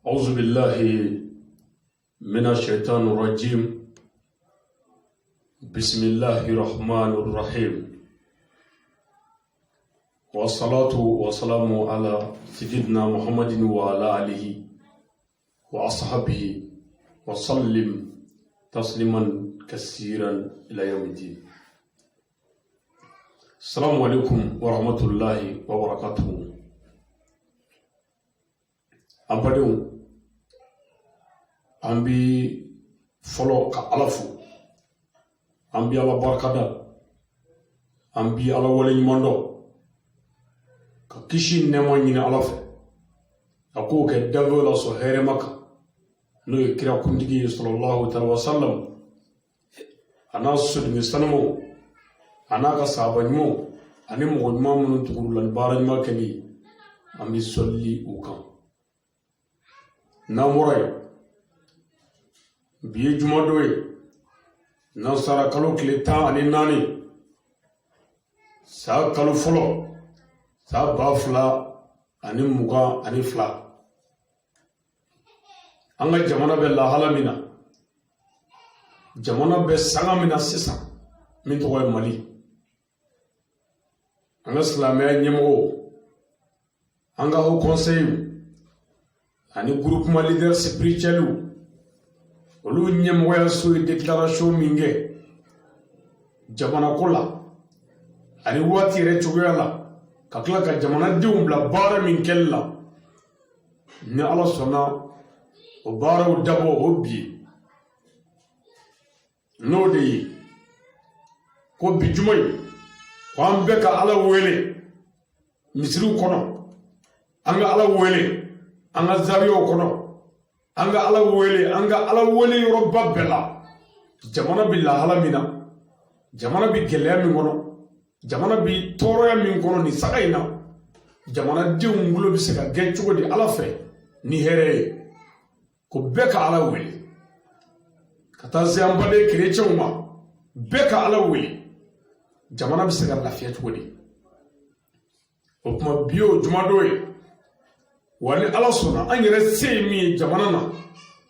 أعوذ بالله من الشيطان الرجيم. بسم الله الرحمن الرحيم، والصلاة والسلام على سيدنا محمد وعلى آله وأصحابه وسلم تسليما كثيرا إلى يوم الدين. السلام عليكم ورحمة الله وبركاته. أمبارح أمبي فلو كألفو أمبي على بركة أمبي على ولي مندو ككشي نمانين ألف أكو كدبل صهير مكة نو يكرا كندي صلى الله عليه وسلم أنا سود مستنمو أنا كسابنمو أنا مغنم من تقول البارج ما كني أمي سولي وكان ناموراي biye jumadoye nasara kalo kile 10 ani 4 sa kalo folo sa bafla ani muga ani fla anga jamana be lahala mina jamana be sanga mina sisa min to mali anga islamia nyemo anga ho conseil ani groupement leader spirituel olu ñemoya suy déclaration minge jamana kola ani wati re cogoyala ka kila ka jamana diw bila baara min kella ni ala sɔnna o baaraw dabo o bi n'o de ye ko bi juma ye ko an bɛ ka ala wele misiriw kɔnɔ an ka ala wele an ka zawiyaw kɔnɔ anga ala wele yoroba bela jamana bi lahala mina jamana bi geleya min kono jamana bi toroya min kono ni sagaina jamana denw ngulo bi se ka gɛ cogo di ala fɛ ni hɛrɛ ye ko bɛɛ ka ala wele ka taa se an baden kerecɛnw ma bɛɛ ka ala wele jamana bi se ka lafiya cogo di o kuma bi o jumadon ye wani ala sɔnna an yɛrɛ se ye min ye jamana na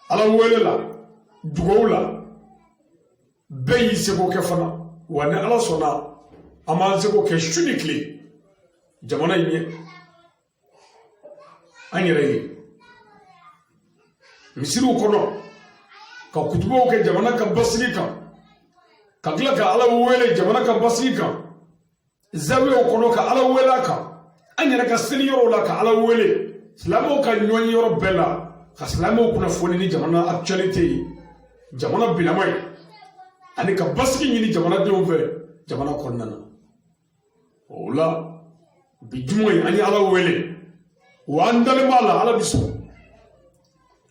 ala wele la dugaw la bɛɛ y'i seko kɛ fana wani ala sɔnna an b'an seko kɛ su ni tile jamana in ye an yɛrɛ ye misiriw kɔnɔ ka kutubaw kɛ jamana ka basigi kan ka tila ka ala wele jamana ka basigi kan zawiyaw kɔnɔ ka ala wele a kan an yɛrɛ ka seli yɔrɔw la ka ala wele silamɛw ka ɲɔgɔn yɔrɔ bɛɛ la ka silamɛw kunnafoni ni jamana actualité ye jamana bilama ye ani ka basigi ɲini jamanadenw fɛ jamana kɔnɔna na o la bi juma ye an ye ala wele wa an dalen b'a la ala bi sɔn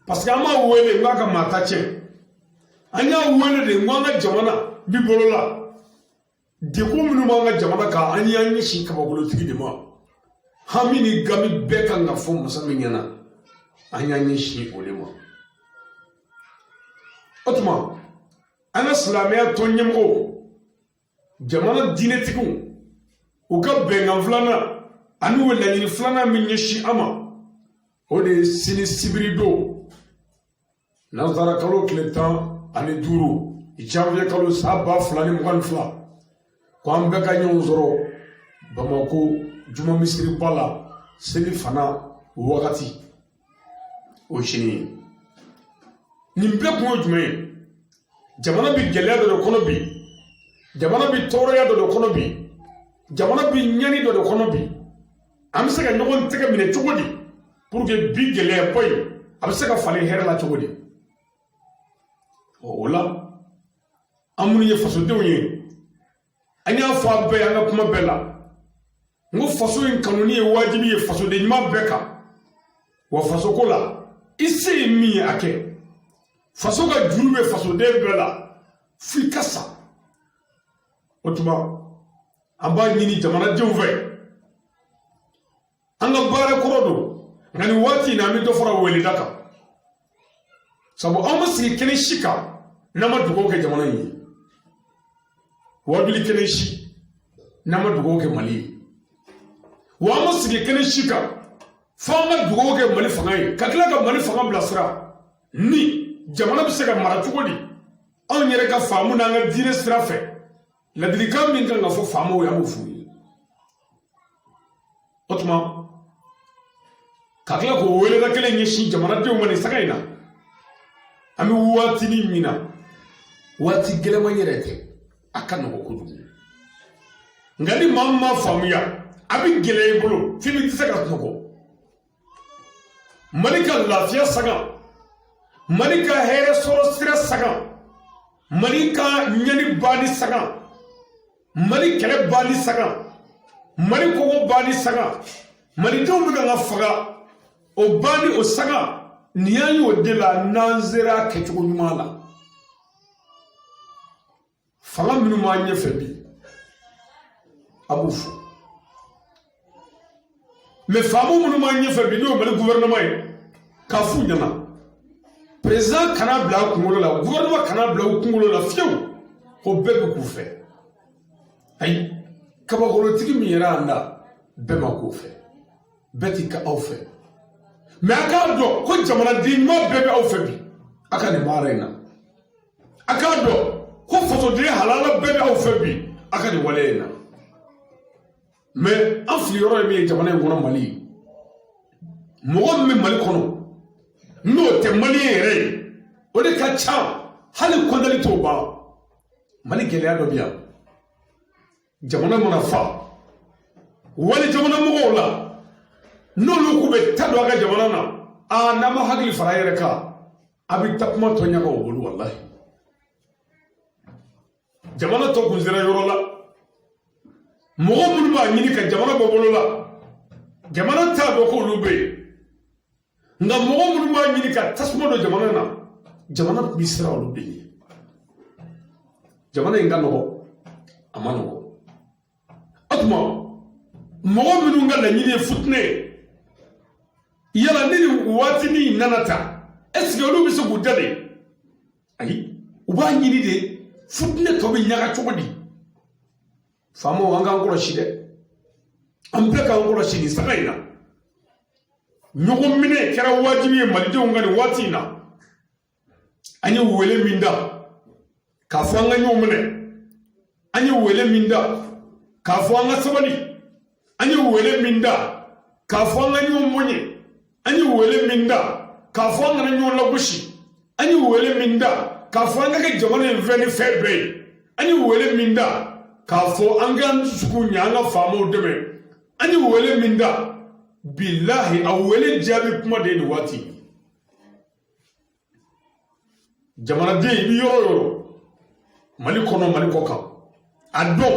parce que an b'a wele n k'a ka maa ta tiɲɛ an y'a wele de n ko an ka jamana bi bolo la dekun minnu b'an ka jamana kan an y'an ɲɛsin kabakolotigi de ma hami ni gami bɛɛ kan ka fɔ masa min ɲɛna an y'an ɲɛsin o de ma o tuma an ka silamɛya tɔn ɲɛmɔgɔw jamana diinɛtigiw u ka bɛnkan filanan ani u laɲini filanan min ɲɛsin an ma o de ye sini sibiri don nazara kalo tile 15 janvier kalo san 2022 ko an bɛɛ ka ɲɔgɔn sɔrɔ Bamako juma misiri bala seli fana wakati o sini nin bɛɛ kun ye jumɛn ye jamana bi gɛlɛya dɔ de kɔnɔ bi jamana bi tɔɔrɔya dɔ de kɔnɔ bi jamana bi ɲani dɔ de kɔnɔ bi an bɛ se ka ɲɔgɔn tɛgɛ minɛ cogo di pour que bi gɛlɛya bɔ yen a bɛ se ka falen hɛrɛ la cogo di o la an minnu ye fasodenw ye an y'a fɔ a bɛɛ an ka kuma bɛɛ la n ko faso in kanuni ye wajibi ye fasoden ɲuman bɛɛ kan wa faso ko la i se ye min ye a kɛ faso ka juru bɛ fasoden bɛɛ la f'i ka sa o tuma an b'a ɲini jamanadenw fɛ an ka baara kɔrɔ don nka nin waati in na an bɛ dɔ fara weleda kan sabu an ma sigi kɛnɛ si kan n'an ma dugawu kɛ jamana in ye wabili kɛnɛ si n'an ma dugawu kɛ mali ye wa an ma sigi kɛnɛ si kan fanga dugo ke mali fanga ye ka tila ka mali fanga bila sira ni jamana bɛ se ka mara cogo di anw yɛrɛ ka faamu n'an ka diinɛ sira fɛ ladilikan min kan ka fɔ faamaw ye an b'o f'u ye o tuma ka tila k'o weleda kelen ɲɛsin jamanadenw ma nin saga in na an bɛ waatinin min na waati gɛlɛman yɛrɛ tɛ a ka nɔgɔ kojugu nka ni maa min ma faamuya a bɛ gɛlɛya i bolo f'i bɛ tɛ se ka sunɔgɔ mali ka lafiya saga mali ka hɛrɛ sɔrɔ sira saga mali ka ɲɛni baani saga mali kɛlɛ baani saga mali kɔgɔ baani saga malidenw bɛ ka nka faga o baani o saga nin y'an y'o de la n'an sera kɛcogo ɲuman la fanga minnu b'an ɲɛfɛ bi a b'u fo mais faamu minnu b'an ɲɛfɛ bi n'o ye mali gouvernement ye k'a f'u ɲɛna président kana bila a kunkolo la gouvernement kana bila u kunkolo la fiyewu o bɛɛ bɛ k'u fɛ ayi kabakolotigi min yɛrɛ y'an da bɛɛ ma k'o fɛ bɛɛ ti ka aw fɛ mais a k'a dɔn ko jamanaden ɲuman bɛɛ bɛ aw fɛ bi a ka nin baara in na a k'a dɔn ko fasoden halala bɛɛ bɛ aw fɛ bi a ka nin wale in na mais an fili yɔrɔ ye min ye jamana in kɔnɔ mali ye mɔgɔ min bɛ mali kɔnɔ n'o tɛ maliyɛn yɛrɛ ye o de ka ca hali kɔndali t'o ban mali gɛlɛya dɔ bɛ yan jamana mana fa wali jamana mɔgɔw la n'olu k'u bɛ ta don a ka jamana na n'an ma hakili fara a yɛrɛ kan a bɛ takuma tɔ ɲaga o bolo walahi jamana tɔ kun sera yɔrɔ la mɔgɔ minnu b'a ɲini ka jamana bɔ bolo la jamana t'a dɔn k'olu bɛ yen nka mɔgɔ minnu b'a ɲini ka tasuma don jamana na jamana tun bɛ siran olu de ɲɛ jamana in ka nɔgɔ a ma nɔgɔ o tuma mɔgɔ minnu ka laɲini ye futinɛ ye yala ni nin waatinin nana ta est-ce que olu bɛ se k'u da de ayi u b'a ɲini de futinɛ tɔ bɛ ɲaga cogo di faamaw an k'an kɔlɔsi dɛ an bɛɛ k'an kɔlɔsi nin saga in na ɲɔgɔn minɛ kɛra wajibi ye malidenw ka nin waati in na an ye wele min da k'a fɔ an ka ɲɔgɔn minɛ an ye wele min da k'a fɔ an ka sabali an ye wele min da k'a fɔ an ka ɲɔgɔn mɔɲɛ an ye wele min da k'a fɔ an kana ɲɔgɔn lagosi an ye wele min da k'a fɔ an ka kɛ jamana in fɛn ni fɛn bɛɛ ye an ye wele min da k'a fɔ an k'an dusukun ɲɛ an ka faamaw dɛmɛ an ye wele min da bilahi a wele jaabi kuma de ye nin waati jamanaden i bɛ yɔrɔ o yɔrɔ mali kɔnɔ mali kɔ kan a dɔn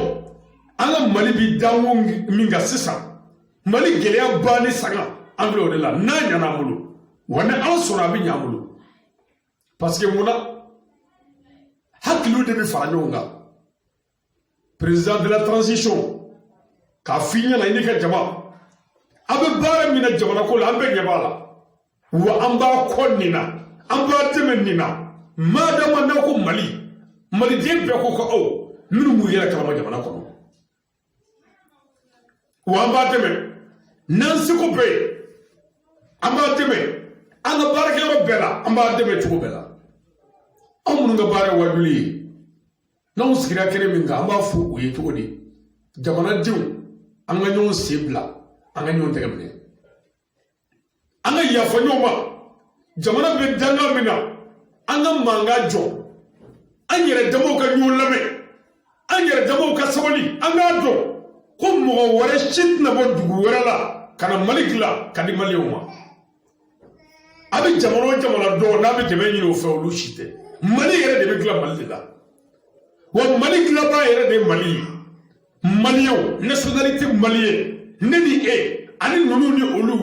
an ka mali bi danko min kan sisan mali gɛlɛya baani saga an bɛ o de la n'a ɲana an bolo wa ni an sɔnna a bɛ ɲɛ an bolo parce que munna hakiliw de bɛ fara ɲɔgɔn kan président de la transition k'a f'i ɲɛna i n'i ka jama a bɛ baara min na jamana ko la an bɛɛ ɲɛ b'a la wa an b'a kɔ nin na an b'a dɛmɛ nin na madama n'aw ko mali maliden bɛɛ ko ko aw minnu b'u yɛrɛ kalama jamana kɔnɔ wa an b'a dɛmɛ n'an seko bɛɛ ye an b'a dɛmɛ an ka baarakɛyɔrɔ bɛɛ la an b'a dɛmɛ cogo bɛɛ la anw minnu ka baara ye wajuli ye n'anw sigira kɛnɛ min kan an b'a fɔ o ye cogo di jamanadenw an ka ɲɔgɔn sen bila an ka ɲɔgɔn tɛgɛ minɛ an ka yafa ɲɔgɔn ma jamana bɛ danga min na an ka mankan jɔ an yɛrɛ damaw ka ɲɔgɔn lamɛn an yɛrɛ damaw ka sabali an k'a dɔn ko mɔgɔ wɛrɛ si tɛna bɔ dugu wɛrɛ la ka na mali dilan ka di maliyɛnw ma a bɛ jamana o jamana dɔn n'a bɛ dɛmɛ ɲini o fɛ olu si tɛ mali yɛrɛ de bɛ dilan mali de la wa mali dilanbaa yɛrɛ de ye mali ye maliyɛnw nationalité maliyɛn ne ni e ani ninnu ni olu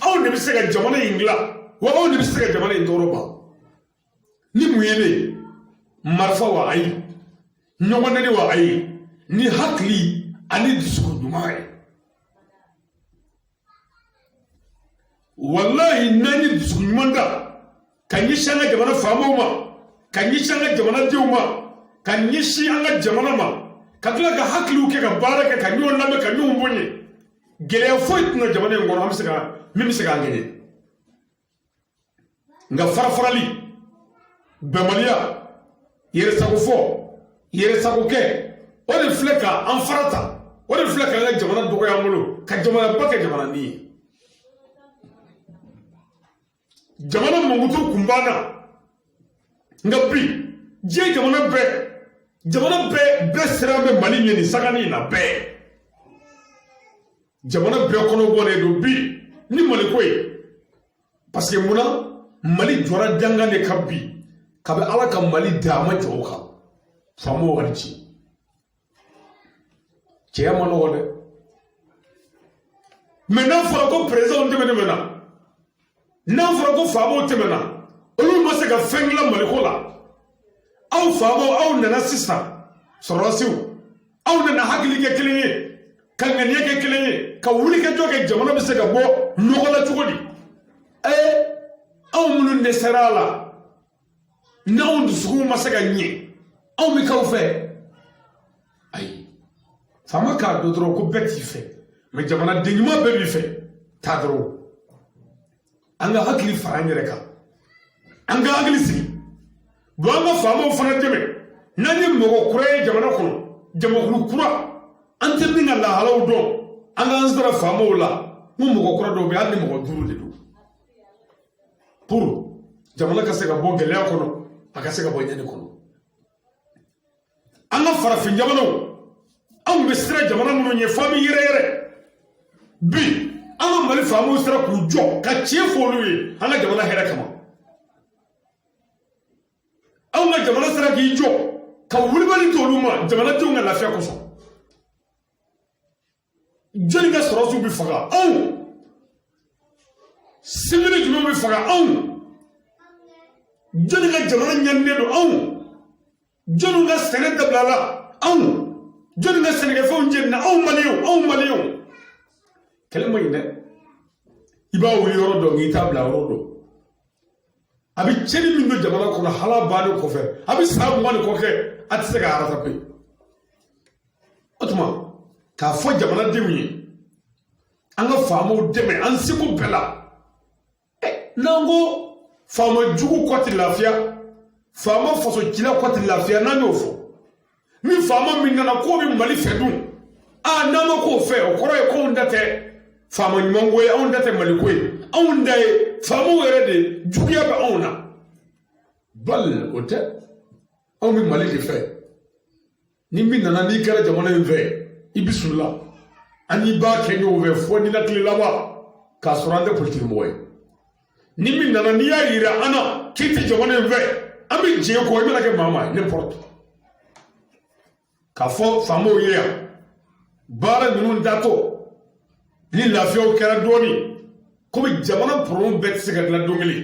aw de bɛ se ka jamana in dilan wa aw de bɛ se ka jamana in tɔɔrɔ ban ni mun ye ne ye marifa wa ayi ɲɔgɔn nɛni wa ayi ni hakili ani dusukun ɲuman ye wallahi n'an ye dusukun ɲuman da ka ɲɛsin an ka jamana faamaw ma ka ɲɛsin an ka jamanadenw ma ka ɲɛsin an ka jamana ma ka tila ka hakiliw kɛ ka baara kɛ ka ɲɔgɔn lamɛn ka ɲɔgɔn bonya gɛlɛya foyi tɛna jamana in kɔnɔ an bɛ se ka min bɛ se k'an kɛɲɛ nka farafarali bɛnbaliya yɛrɛsago fɔ yɛrɛsago kɛ o de filɛ ka an farata o de filɛ ka an ka jamana dɔgɔya an bolo ka jamanaba kɛ jamananin ye jamana mankutu kun banna nka bi diɲɛ jamana bɛɛ siran bɛ Mali ɲɛ nin sangani in na bɛɛ jamana bɛɛ kɔnɔ bɔlen don bi ni Mali ko ye parce que munna Mali jɔra dangan de kan bi kabi Ala ka Mali da a ma jɔ o kan faamaw wari ci cɛya ma nɔgɔ dɛ mais n'a fɔra ko président tɛmɛna n'a fɔra ko faamaw tɛmɛna olu ma se ka fɛn dilan Mali ko la aw faamaw aw nana sisan sɔrɔdasiw aw nana hakili kɛ kelen ye ka ŋaniya kɛ kelen ye ka wulikajɔ kɛ jamana bɛ se ka bɔ nɔgɔ la cogo di anw minnu de sera a la n'anw dusukun ma se ka ɲɛ anw bɛ k'aw fɛ ayi faama k'a dɔn dɔrɔn ko bɛɛ t'i fɛ mais jamanaden ɲuman bɛɛ b'i fɛ taa dɔrɔn an ka hakili fara an yɛrɛ kan an ka hakili sigi bon an ka faamaw fana dɛmɛ n'an ye mɔgɔ kura ye jamana kɔnɔ jamakulu kura an tɛ min ka lahalaw dɔn an k'an sera faamaw la n ko mɔgɔ kura dɔw bɛ hali ni mɔgɔ 5 de don pour jamana ka se ka bɔ gɛlɛya kɔnɔ a ka se ka bɔ ɲɛni kɔnɔ an ka farafin jamanaw anw bɛ sira jamana minnu ɲɛ fɔ an bɛ yɛrɛ bi an ka Mali faamaw sera k'u jɔ ka tiɲɛ fɔ olu ye an ka jamana hɛrɛ kama anw ka jamana sera k'i jɔ ka wulibali to olu ma jamanadenw ka lafiya kosɔn jɔnni ka sɔrɔsiw bɛ faga anw sibiri jumɛn bɛ faga anw jɔnni ka jamana ɲaninen don anw jɔnni ka sɛnɛ dabila la anw jɔnni ka sɛnɛkɛfɛnw jɛnina anw maliyɛnw kɛlɛ ma ɲi dɛ i b'a wuli yɔrɔ dɔn nk'i t'a bila yɔrɔ dɔn a bɛ cɛnni min don jamana kɔnɔ hala bannen kɔfɛ a bɛ san 20 de kɔ kɛ a tɛ se ka rattraper o tuma k'a fɔ jamanadenw ye an ka faamaw dɛmɛ an seko bɛɛ la n'an ko faama jugu kɔ tɛ lafiya faama faso cila kɔ tɛ lafiya n'an y'o fɔ ni faama min nana k'o bɛ Mali fɛ dun n'an ma k'o fɛ o kɔrɔ ye k'anw da tɛ faama ɲuman ko ye anw da tɛ Mali ko ye anw da ye faamaw yɛrɛ de juguya bɛ anw na bal o tɛ anw bɛ Mali de fɛ ni min nana n'i kɛra jamana in fɛ i bisimila ani b'a kɛ ɲɔgɔn fɛ fo ni na tile laban k'a sɔrɔ an tɛ politiki mɔgɔ ye ni min nana n'i y'a yira an na k'i tɛ jamana in fɛ an bɛ diɲɛ kɔ i bɛna kɛ maa ma ye n'importe k'a fɔ faamaw ye yan baara ninnu datɔ ni lafiyaw kɛra dɔɔnin komi jamana problème bɛɛ tɛ se ka dilan don kelen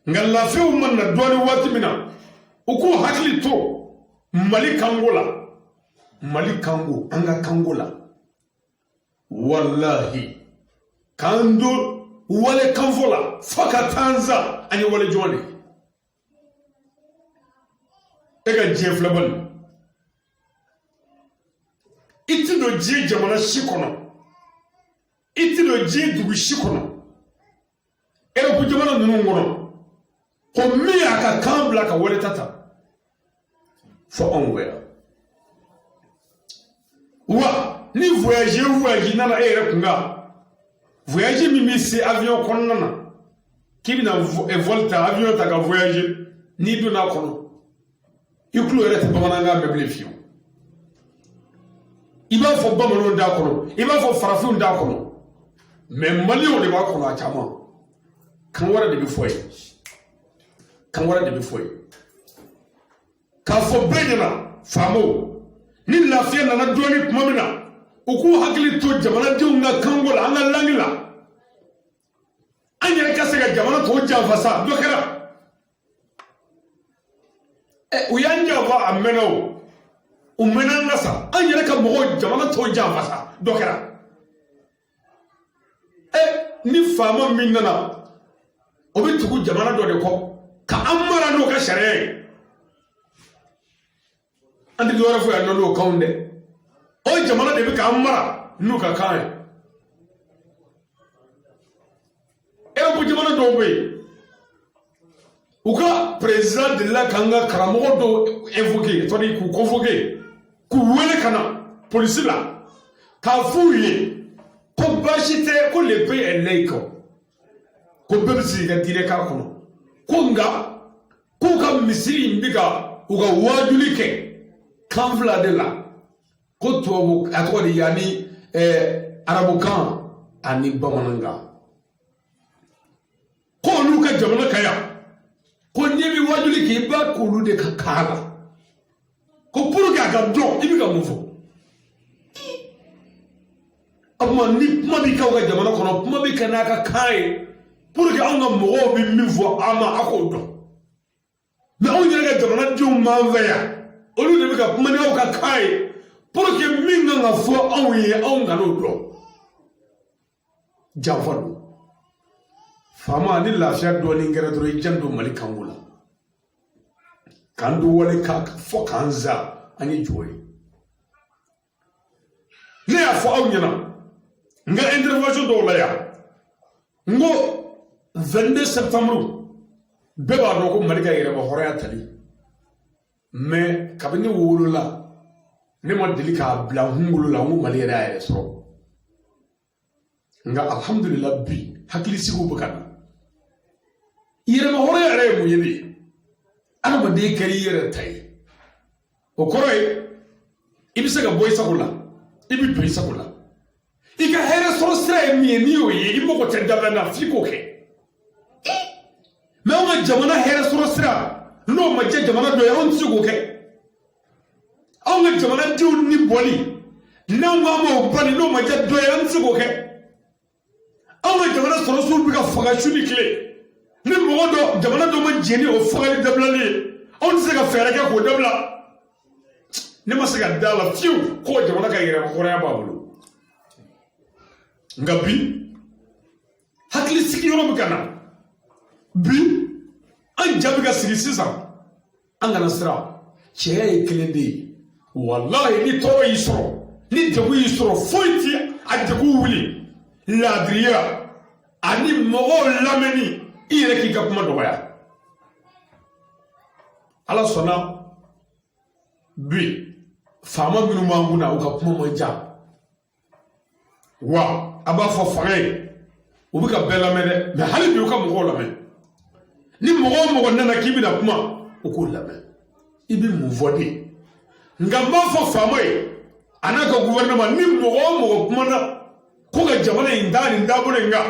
nka lafiyaw ma na dɔɔnin waati min na u k'u hakili to Mali kanko la Mali kanko an ka kanko la wallahi k'an don wale kanfɔ la fo ka taa an sa an ye wale jɔn de e ka diɲɛ filɛ bali i ti don diɲɛ jamana si kɔnɔ i ti don diɲɛ dugu si kɔnɔ Europe jamana ninnu kɔnɔ ko min y'a ka kan bila ka wale ta fo anw fɛ yan wa ni voyage nana e yɛrɛ kun kan voyage min bɛ se avion kɔnɔna na k'i bɛna vol ta avion ta ka voyage n'i donna a kɔnɔ i tulo yɛrɛ tɛ bamanankan mɛn bilen fiyewu i b'a fɔ bamananw d'a kɔnɔ i b'a fɔ farafinw d'a kɔnɔ mais maliyɛnw de b'a kɔnɔ a caman kan wɛrɛ de bɛ fɔ ye k'a fɔ bɛɛ ɲɛna faamaw ni lafiya nana dɔɔnin tuma min na u k'u hakili to jamanadenw ka kanko la an ka langue la an yɛrɛ ka se ka jamana tɔw janfa sa dɔ kɛra u y'an janfa a mɛnna o u mɛnna an na sa an yɛrɛ ka mɔgɔw jamana tɔw janfa sa dɔ kɛra ni faama min nana o bɛ tugu jamana dɔ de kɔ ka an mara n'o ka sariya ye an tɛ dɔwɛrɛ fɔ yan nɔ n'o kanw dɛ o jamana de bɛ k'an mara n'u ka kan ye dobe uka président de la kanga karamo do invoquer todi ku convoquer ku wele kana police la ka fouiller ko bashite ko le pays est laïque ko bebsi ga dire ka kono ko nga ko ka misiri mbiga uga wajuli ke kanfla de la ko to akodi yani arabukan ani bamananga ko lu ka jamana kaya ko nyemi wajuli ke ba ko lu de ka kala ko pour que aga do ibi ka mufo amma ni kuma bi ka ga jamana kono kuma bi kana ka kai pour que anga mo bi mi vo ama akodo mais on dirait que jamana di manveya olu de bi ka kuma ni ka kai pour que minga nga fo awi on ga no do jafadu fama ni lafiya do ni ngere do jando mali kangula kandu wale ka fo kanza ani joy ne ya fo awnyana nga intervention do la ya ngo 22 septembre beba do ko mali ka yere ba horoya tali mais kabini wolo la ne mo delika bla hungulu la ngo mali yere ayere so nga alhamdulillah bi hakili sigo bukan yere ma horoya re mu yedi ana ma de kari yere tay o koroy ibisa ga boy sakula ibi boy sakula ika here so stra mi ni o yi ibo ko tenda na fiko ke me o jamana here so stra no ma je jamana do ya on sigo ke o ma jamana di ni boli na wa mo boli no ma je do ya on sigo ke o ma jamana so so bi ka faga shuni kle ni mo do jamana do ma jeni o faga dablali on se ga fere ke ko dabla ne ma se ga dala fiu ko jamana ka yere ko ya babulu ngabi hakili sigi yoro bukana bi an jabi ga sigi sisan an gana sira cɛ ye kelen de ye wallahi ni tɔɔrɔ y'i sɔrɔ ni degun y'i sɔrɔ foyi ti a degun wuli laadiriya ani mɔgɔw lamɛnni i yɛrɛ k'i ka kuma dɔgɔya ala sɔnna bi faama minnu b'an kunna u ka kuma man ca wa a b'a fɔ fanga ye u bɛ ka bɛɛ lamɛn dɛ mais hali bi u ka mɔgɔw lamɛn ni mɔgɔ o mɔgɔ nana k'i bɛna kuma u k'o lamɛn i bɛ mun fɔ de nka n b'a fɔ faama ye a n'a ka gouvernement ni mɔgɔ o mɔgɔ kumana ko ka jamana in taa nin taabolo in kan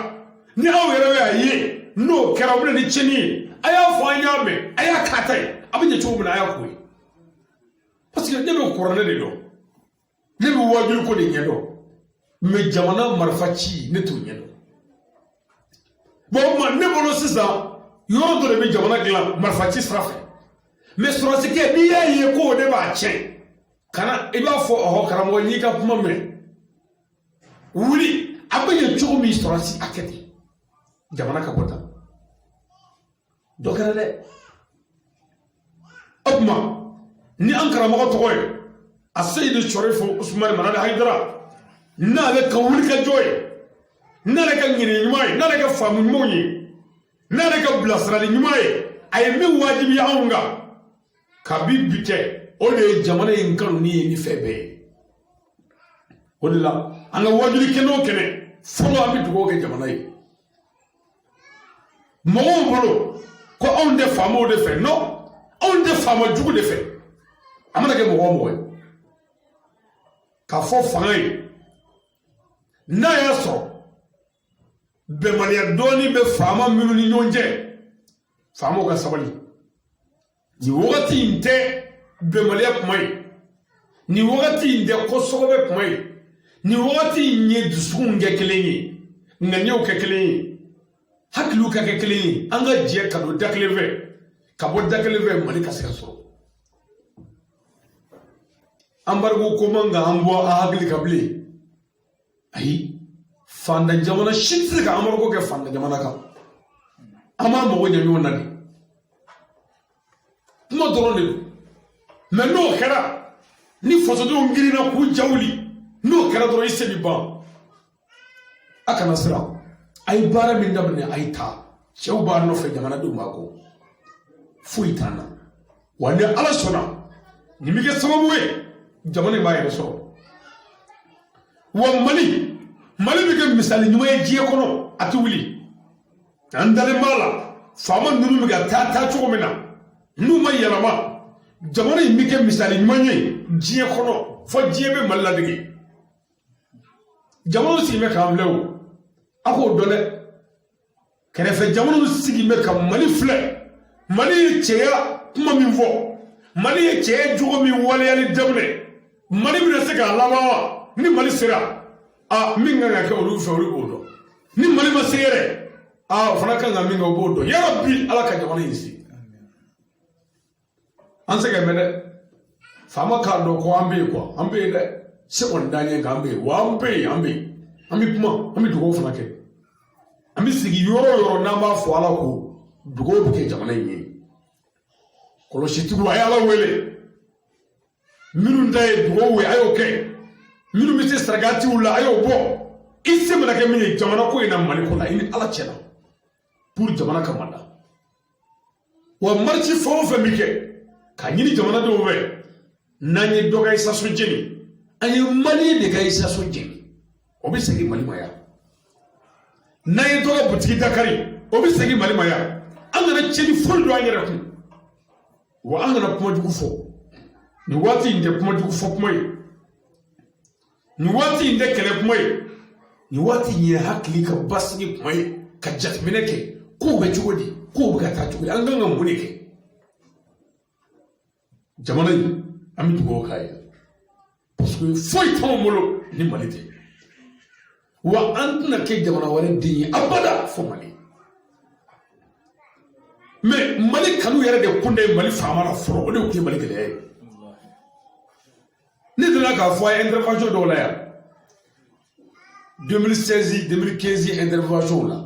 ni aw yɛrɛ bɛ a ye n'o kɛra o bɛ na ni tiɲɛni ye a y'a fɔ an y'a mɛn a y'a k'a ta ye a bɛ ɲɛ cogo min na a y'a k'o ye parce que ne bɛ kɔrɔlen de dɔn ne bɛ wajulu ko de ɲɛ dɔn mais jamana marifa ci ne t'o ɲɛ dɔn bon o tuma ne bolo sisan yɔrɔ dɔ de bɛ jamana dilan marifa ci sira fɛ mais sɔrɔsikɛ n'i y'a ye ko o de b'a tiɲɛ kana i b'a fɔ ɔhɔ karamɔgɔ n'i ka kuma mɛn wuli a bɛ ɲɛ cogo min sɔrɔsi a kɛ ten jamana ka bɔ tan dɔ kɛra dɛ o tuma ni an karamɔgɔ tɔgɔ ye a Seyidu Sɔrifu Usumani Manali Hayidara n'ale ka wuli ka jɔ ye n'ale ka ɲinɛ ɲuman ye n'ale ka faamu ɲumanw ye n'ale ka bilasirali ɲuman ye a ye min wajibi anw kan kabi bi kɛ o de ye jamana in kanu ni ye ni fɛn bɛɛ ye o de la an ka wajibi kɛnɛ o kɛnɛ fɔlɔ an bɛ dugawu kɛ jamana ye mɔgɔw bolo ko anw tɛ faamaw de fɛ non anw tɛ faama jugu de fɛ a mana kɛ mɔgɔ o mɔgɔ ye k'a fɔ fanga ye n'a y'a sɔrɔ bɛnbaliya dɔɔnin bɛ faama minnu ni ɲɔgɔn cɛ faamaw ka sabali nin wagati in tɛ bɛnbaliya kuma ye nin wagati in tɛ kɔsɔgɔbɛ kuma ye nin wagati in ye dusukun kɛ kelen ye ŋaniyaw kɛ kelen ye hakiliw ka kɛ kelen ye an ka jɛ ka don da kelen fɛ ka bɔ da kelen fɛ Mali ka se ka sɔrɔ embargo ko man kan an bɔ a hakili kan bilen ayi fantan jamana si tɛ se ka embargo kɛ fantan jamana kan an b'a mago ɲɛ ɲɔgɔn na de kuma dɔrɔn de don mais n'o kɛra ni fasodenw girinna k'u ja wuli n'o kɛra dɔrɔn i se bi ban a kana siran a ye baara min daminɛ a ye taa cɛw b'a nɔfɛ jamanadenw b'a kɔ foyi t'an na wa ni ala sɔnna nin bɛ kɛ sababu ye jamana in b'a yɛrɛ sɔrɔ wa mali bɛ kɛ misali ɲuman ye diɲɛ kɔnɔ a tɛ wuli an dalen b'a la faama ninnu bɛ ka taa cogo min na n'u ma yɛlɛma jamana in bɛ kɛ misali ɲuman ye diɲɛ kɔnɔ fo diɲɛ bɛ mali ladege jamana sigi bɛ k'an filɛ o a k'o dɔn dɛ kɛrɛfɛ jamana sigi bɛ ka mali filɛ mali ye cɛya kuma min fɔ mali ye cɛya jogo min waleyali daminɛ mali bɛna se k'a laban wa ni mali sera min kan ka kɛ olu fɛ olu b'o dɔn ni mali ma se yɛrɛ o fana kan ka min kɛ o b'o dɔn yala bi ala ka jamana in sigi an sɛgɛn bɛ dɛ faama k'a dɔn ko an bɛ yen an bɛ yen dɛ se kɔni d'an ye k'an bɛ yen wa an bɛ yen an bɛ kuma an bɛ dugawu fana kɛ an bɛ sigi yɔrɔ o yɔrɔ n'an b'a fɔ ala ko dugawu bɛ kɛ jamana in ye kɔlɔsitigiw a ye ala wele minnu ta ye dugawu ye a y'o kɛ minnu bɛ se sarakatiw la a y'o bɔ i se mana kɛ min ye jamana ko in na mali ko la i ni ala cɛla pour jamana ka manda wa marisi fɛn o fɛn bɛ kɛ ka ɲini jamanadenw fɛ n'an ye dɔ ka isaso jeni an ye mali de ka isaso jeni o bɛ segin mali ma yan n'an ye dɔ ka butigi dakari o bɛ segin mali ma yan an kana cɛni foyi don an yɛrɛ kun wa an kana kuma jugu fɔ nin waati in tɛ kuma jugu fɔ kuma ye nin waati in tɛ kɛlɛ kuma ye nin waati in ye hakili ka basigi kuma ye ka jateminɛ kɛ kow bɛ cogo di kow bɛ ka taa cogo di an kan ka mun de kɛ jamana in an bɛ dugawu k'a ye parce que foyi t'anw bolo ni mali tɛ wa an tɛna kɛ jamana wɛrɛ den ye abada fo mali mais mali kanu yɛrɛ de kun de mali faama la fɔlɔ o de tun ye mali gɛlɛya ye ne delila k'a fɔ a ye intervention dɔw la yan 2016 2015 intervention la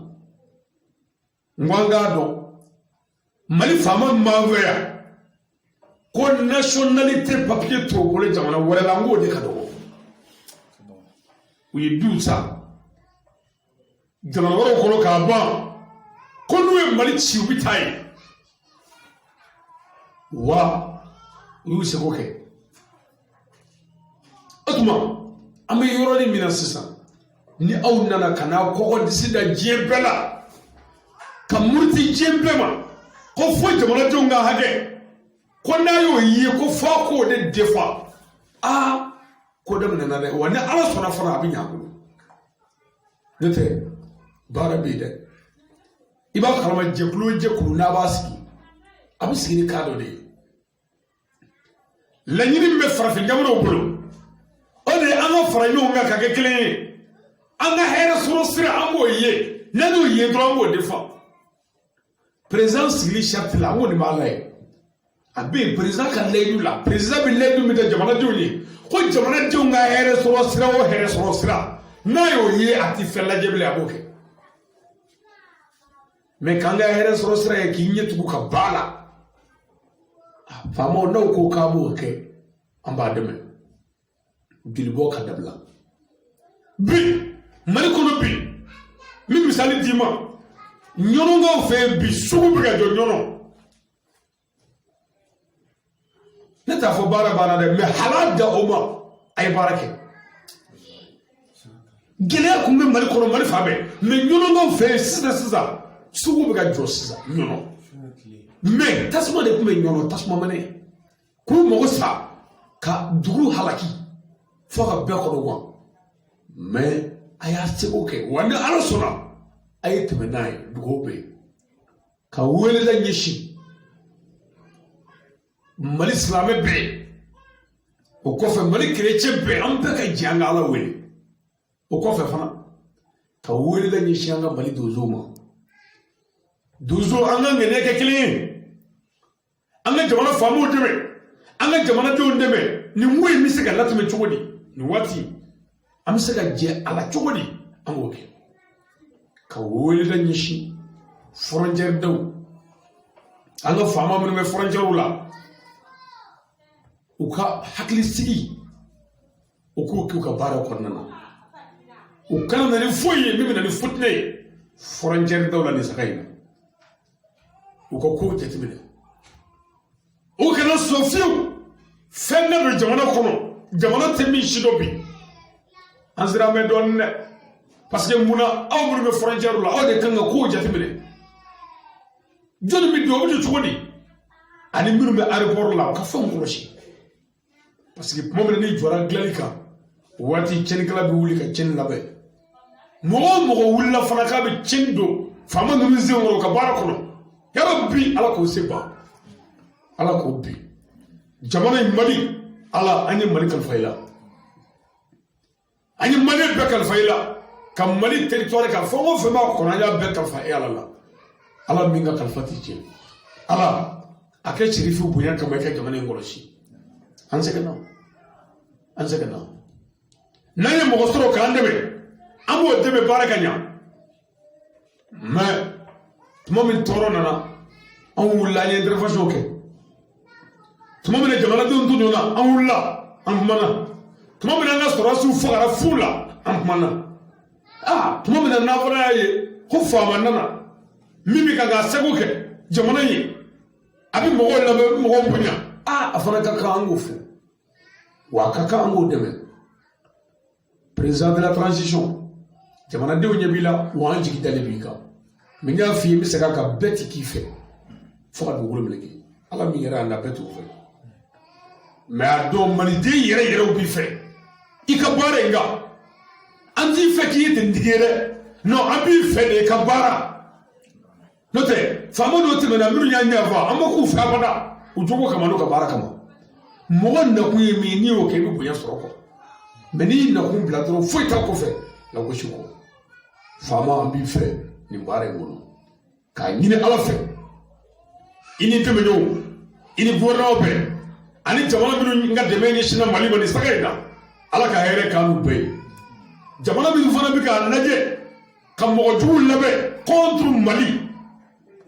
n ko an k'a dɔn mali faama min b'an fɛ yan ko nationalité papier t'o bolo jamana wɛrɛ la n k'o de ka dɔgɔ u ye duw san jamana wɛrɛw kɔnɔ k'a ban ko n'u ye mali ci u bɛ taa yen wa u y'u seko kɛ o tuma an bɛ yɔrɔnin min na sisan ni aw nana ka n'a kɔgɔ disi da diɲɛ bɛɛ la ka muruti diɲɛ bɛɛ ma ko fo jamanadenw ka hakɛ ko n'a y'o ye ko f'a k'o de defa ko daminɛna dɛ wa ni ala sɔnna fana a bɛ ɲɛ a bolo n'o tɛ baara bɛ yen dɛ i b'a kalama jɛkulu o jɛkulu n'a b'a sigi a bɛ sigi ni kan dɔ de ye laɲini min bɛ farafin jamanaw bolo o de ye an ka fara ɲɔgɔn kan ka kɛ kelen ye an ka hɛrɛ sɔrɔ sira an b'o ye n'an y'o ye dɔrɔn an b'o defa président sigili charte la an k'o de b'a la ye a bɛ yen président ka layidu la président bɛ layidu min kɛ jamanadenw ye ko jamanadenw ka hɛrɛ sɔrɔ sira o hɛrɛ sɔrɔ sira n'a y'o ye a ti fɛn lajɛ bilen a b'o kɛ mais k'an ka hɛrɛ sɔrɔ sira ye k'i ɲɛ tugu ka ba la faamaw n'aw ko k'a b'o kɛ an b'a dɛmɛ jelibɔ ka dabila bi mali kɔnɔ bi min misali d'i ma ɲɔnɔnkaw fɛ bi sugu bɛ ka jɔ ɲɔnɔ ne t'a fɔ baara banna dɛ mais hal'a da o ma a ye baara kɛ gɛlɛya kun bɛ mali kɔnɔ mali fan bɛɛ mais ɲɔnɔnkaw fɛ sisan sugu bɛ ka jɔ sisan ɲɔnɔ mais tasuma de tun bɛ ɲɔnɔ tasuma mɛnɛ k'u mago sa ka dugu halaki fo ka bɛɛ kɔnɔ wa mais a y'a seko kɛ wa ni ala sɔnna a ye tɛmɛ n'a ye dugawu bɛ yen ka welela ɲɛsin mali silamɛ bɛɛ o kɔfɛ mali kerecɛn bɛɛ an bɛɛ ka jɛ an ka ala wele o kɔfɛ fana ka welela ɲɛsin an ka mali donsow ma donsow an ka ŋaniya kɛ kelen ye an ka jamana faamaw dɛmɛ an ka jamanadenw dɛmɛ nin ko in bɛ se ka latɛmɛ cogo di nin waati an bɛ se ka jɛ a la cogo di an k'o kɛ ka welela ɲɛsin frontière daw an ka faama minnu bɛ frontière la u ka hakili sigi u k'o k'u ka baara kɔnɔna na u kana na ni foyi ye min bɛ na ni fitinɛ ye frontière daw la nin saga in na u ka kow jateminɛ o kana sɔn fiyewu fɛn ne bɛ jamana kɔnɔ jamana tɛ min si dɔ bi an sera mɛ dɔɔnin dɛ parce que munna aw minnu bɛ frontière la aw de kan ka kow jateminɛ jɔnni bɛ don o bɛ don cogo di ani minnu bɛ aéroport la u ka fɛnw kɔlɔsi parce que tuma min na n'i jɔra dilanli kan o waati tiɲɛnikɛla bɛ wuli ka tiɲɛni labɛn mɔgɔ o mɔgɔ wulila fana k'a bɛ tiɲɛni don faama ninnu sen kɔrɔ u ka baara kɔnɔ yala bi ala k'o se ban ala k'o bi jamana in Mali ala an ye Mali kalifa i la an ye Mali bɛɛ kalifa i la ka Mali territoire kan fɛn o fɛn b'a kɔnɔ an y'a bɛɛ kalifa e ala la ala min ka kalifa t'i tiɲɛ ala a kɛ Serifu bonya kama i ka jamana in kɔlɔsi an sɛgɛnna n'an ye mɔgɔ sɔrɔ k'an dɛmɛ an b'o dɛmɛ baara ka ɲa mais tuma min tɔɔrɔ nana an wulila an ye intervention kɛ tuma min na jamanadenw tun donna an wulila an kumana tuma min na an ka sɔrɔdasiw fagara fu la an kumana tuma min na n'an fana y'a ye ko faama nana min bɛ kan k'a seko kɛ jamana ye a bɛ mɔgɔw lamɛn a bɛ mɔgɔw bonya a fana ka kan an k'o fɔ wa a ka kan an k'o dɛmɛ président de la transition jamanadenw ɲɛ b'i la wa an jigi dalen b'i kan mais n y'a f'i ye n bɛ segin a kan bɛɛ ti k'i fɛ fo ka dugukolo meleke ala min yɛrɛ a na bɛɛ t'o fɛ mais a dɔn maliden yɛrɛw b'i fɛ i ka baara in kan an t'i fɛ k'i ye tentigi ye dɛ non an b'i fɛ de i ka baara n'o tɛ faama dɔw tɛmɛna minnu y'a ɲɛfɔ an ma k'u fɛ abada u jogo kama n'u ka baara kama mɔgɔ nakun ye min n'i y'o kɛ i bɛ bonya sɔrɔ kɔ mais n'i nakun bila dɔrɔn foyi t'a kɔfɛ lagosi kɔ faama an b'i fɛ nin baara in kɔnɔ k'a ɲini ala fɛ i ni dɛmɛɲɔgɔnw i ni gouvernement bɛɛ ani jamana minnu ka dɛmɛ ɲɛsinna Mali ma nin saga in na ala ka hɛrɛ k'an n'u bɛɛ ye jamana minnu fana bɛ k'a lajɛ ka mɔgɔ juguw labɛn contre Mali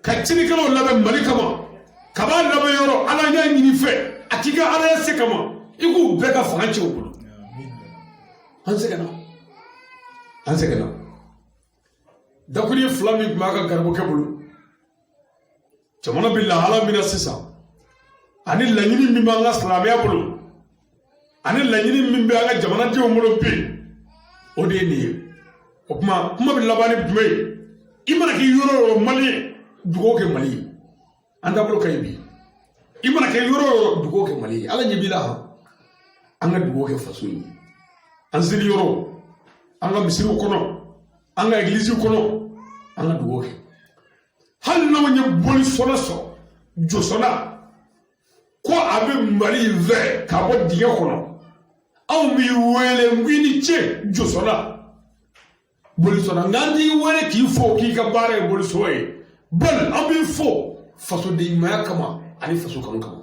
ka cinikɛlaw labɛn Mali kama ka b'a labɛn yɔrɔ ala y'a ɲini fɛ a k'i ka ala se kama i k'u bɛɛ ka fanga cɛ u bolo an sɛgɛnna dakuli fila min tun b'a ka garibukɛ bolo jamana bɛ lahala min na sisan ani laɲini min b'an ka silamɛya bolo ani laɲini min bɛ an ka jamanadenw bolo bi o de ye nin ye o kuma bɛ laban ni jumɛn ye i mana kɛ yɔrɔ o yɔrɔ Mali ye dugawu kɛ Mali ye an taabolo ka ɲi bi i mana kɛ yɔrɔ o yɔrɔ dugawu kɛ Mali ye ala ɲɛ b'i la han an ka dugawu kɛ faso ye an seli yɔrɔ an ka misiriw kɔnɔ an ka egiliziw kɔnɔ an ka dugawu kɛ hali n'anw ye boli sɔnna sɔrɔ jɔsɔnna ko a bɛ Mali fɛ k'a bɔ dingɛ kɔnɔ anw b'i wele n k'i ni ce jɔsɔnna bolisɔnna n'an t'i wele k'i fo k'i ka baara ye bolisɔ ye bali an b'i fo fasoden ɲumanya kama ani faso kanu kama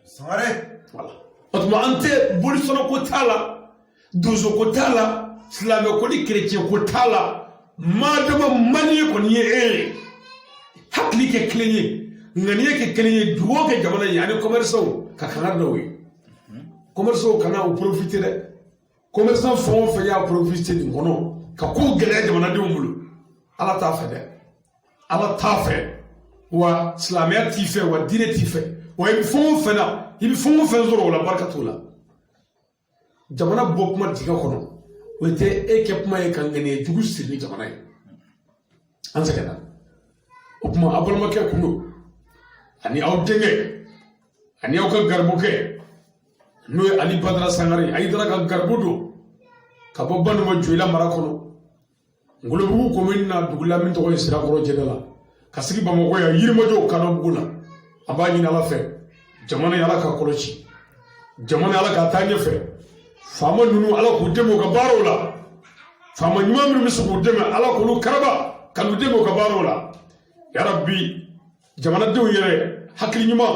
sangare voilà o tuma an tɛ bolisɔnna ko t'a la donso ko t'a la silamɛ ko ni kerecɛn ko t'a la maadama Maliyɛn kɔni ye e ye hakili kɛ kelen ye ŋaniya kɛ kelen ye dugawu kɛ jamana ye ani commerçants ka kangari da o ye commerçants kana o profiter dɛ commerçant fɛn o fɛn y'a profiter nin kɔnɔ ka kow gɛlɛya jamanadenw bolo ala t'a fɛ dɛ ala t'a fɛ wa silamɛya t'i fɛ wa diinɛ t'i fɛ wa i bɛ fɛn o fɛn na i bɛ fɛn o fɛn sɔrɔ o la barika t'o la jamana bɔ kuma dingɛ kɔnɔ o tɛ e kɛ kuma ye ka ŋaniya jugu siri ni jamana ye an sɛgɛnna o kuma a balimakɛ kun don ani aw denkɛ ani aw ka garibukɛ n'o ye Ali Badara Sangare a y'i dara ka garibu don ka bɔ Banuma Joyila mara kɔnɔ Ngolobugu commune na dugu la min tɔgɔ ye Sirakɔrɔ Jɛnɛ la ka sigi Bamakɔ yan Yirimajɔ Kanabugu la an b'a ɲini ala fɛ jamana ye ala ka kɔlɔsi jamana ye ala ka taa ɲɛfɛ faama ninnu ala k'u dɛmɛ u ka baaraw la faama ɲuman minnu bɛ se k'u dɛmɛ ala k'olu karaba ka n'u dɛmɛ u ka baaraw la yarabi jamanadenw yɛrɛ hakili ɲuman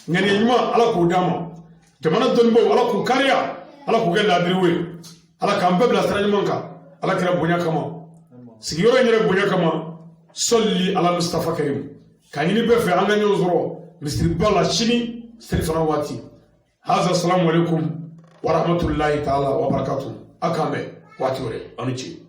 ŋaniya ɲuman ala k'o d'a ma jamana dɔnnibaw ala k'u kariya ala k'u kɛ laadiriw ye ala k'an bɛɛ bila sira ɲuman kan ala kɛra bonya kama sigiyɔrɔ in yɛrɛ bonya kama sɔlli ala Mustafa Karim k'a ɲini bɛɛ fɛ an ka ɲɔgɔn sɔrɔ misiriba la sini selifana waati haza salamu alaikum wa rahmatullahi ta'ala wa barakatuh a k'an bɛn waati wɛrɛ aw ni ce